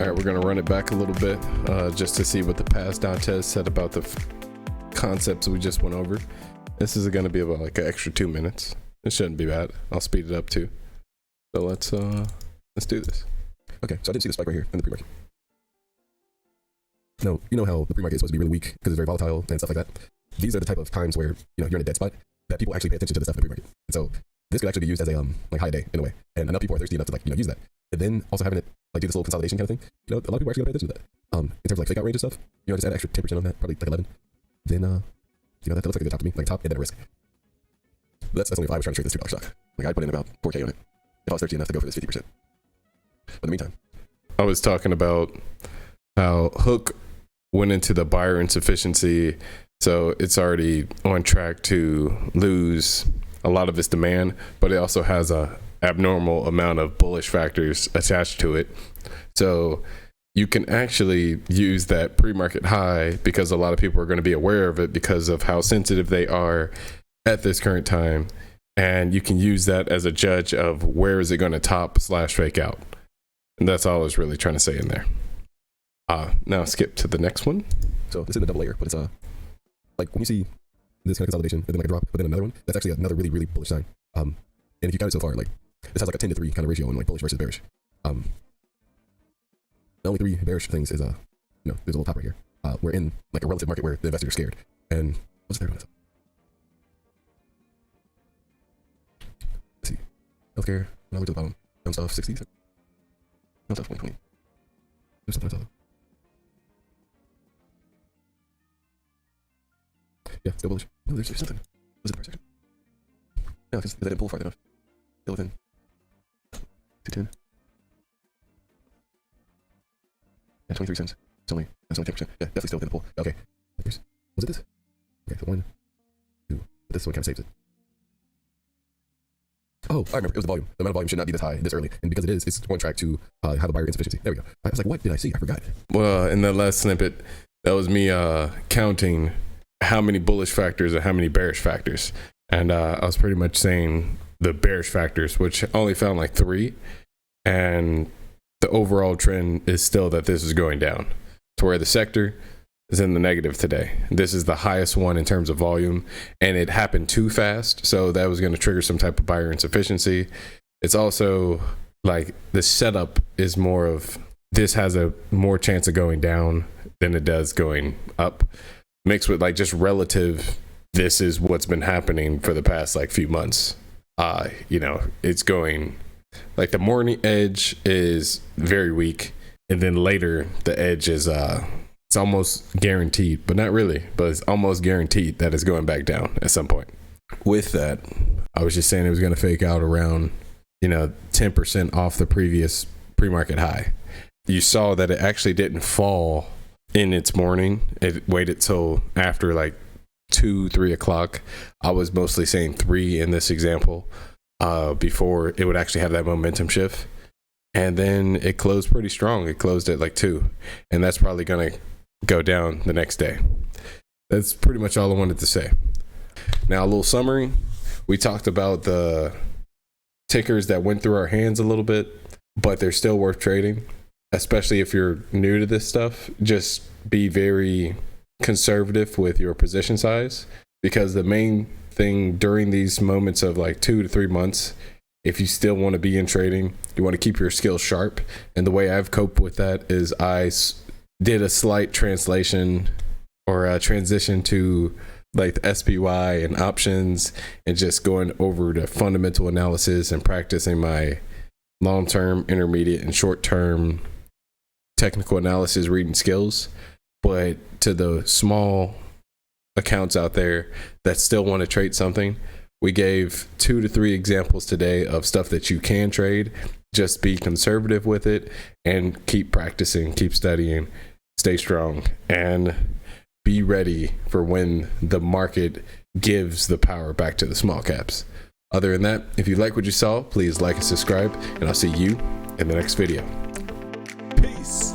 All right, we're going to run it back a little bit just to see what the past Dontez said about the concepts we just went over. This is going to be about like an extra 2 minutes. It shouldn't be bad. I'll speed it up too. So let's do this. Okay, so I didn't see the spike right here in the pre-market. No, you know how the pre-market is supposed to be really weak because it's very volatile and stuff like that. These are the type of times where you're in a dead spot that people actually pay attention to the stuff in the pre-market. And so this could actually be used as a like high day in a way, and enough people are thirsty enough to use that. And then also having it like do this little consolidation kind of thing. A lot of people are actually gonna pay attention to that. In terms of like fake out range and stuff, just add extra 10% on that, probably like 11. Then that looks like a good top to me, like a top and then a risk. That's only if I was trying to trade this $2 stock. Like I'd put in about 4K on it if I was thirsty enough to go for this 50%. But in the meantime, I was talking about how Hook went into the buyer insufficiency, so it's already on track to lose a lot of its demand, but it also has a abnormal amount of bullish factors attached to it. So you can actually use that pre-market high because a lot of people are going to be aware of it because of how sensitive they are at this current time, and you can use that as a judge of where is it going to top / fake out. And that's all I was really trying to say in there. Now skip to the next one. So this is a double layer, but it's like when you see this kind of consolidation and then like a drop, but then another one, that's actually another really, really bullish sign. And if you count it so far, like this has like a 10-to-3 kind of ratio in like bullish versus bearish. The only 3 bearish things is there's a little top right here. We're in like a relative market where the investors are scared. And what's the third one? Let's see. Healthcare, now we're to the bottom. Down stuff 60. Down stuff 2020. There's something else. Yeah, still bullish. No, there's something. Was it the first second? No, because they didn't pull far enough. Still within 210. Yeah, 23 cents. That's only 10%. Yeah, definitely still within the pull. Okay. Was it this? Okay, so 1, 2. But this one kind of saves it. Oh, I remember. It was the volume. The amount of volume should not be this high this early. And because it is, it's on track to have a buyer insufficiency. There we go. I was like, what did I see? I forgot. Well, in that last snippet, that was me counting how many bullish factors and how many bearish factors. And I was pretty much saying the bearish factors, which I only found like 3. And the overall trend is still that this is going down to where the sector is in the negative today. This is the highest one in terms of volume, and it happened too fast. So that was going to trigger some type of buyer insufficiency. It's also like the setup is more of this has a more chance of going down than it does going up, mixed with like just relative. This is what's been happening for the past like few months. It's going like the morning edge is very weak, and then later the edge is it's almost guaranteed, but not really, but it's almost guaranteed that it's going back down at some point. With that, I was just saying it was going to fake out around 10% off the previous pre-market high. You saw that it actually didn't fall in its morning. It waited till after like 2-3 o'clock. I was mostly saying 3 in this example before it would actually have that momentum shift. And then it closed pretty strong. It closed at like 2, and that's probably going to go down the next day. That's pretty much all I wanted to say. Now, a little summary. We talked about the tickers that went through our hands a little bit, but they're still worth trading, especially if you're new to this stuff. Just be very conservative with your position size, because the main thing during these moments of like 2 to 3 months, if you still want to be in trading, you want to keep your skills sharp. And the way I've coped with that is I did a slight translation or a transition to like the SPY and options, and just going over the fundamental analysis and practicing my long-term, intermediate, and short-term technical analysis reading skills. But to the small accounts out there that still want to trade something, we gave 2 to 3 examples today of stuff that you can trade. Just be conservative with it and keep practicing, keep studying, stay strong, and be ready for when the market gives the power back to the small caps. Other than that, if you like what you saw, please like and subscribe, and I'll see you in the next video. Peace.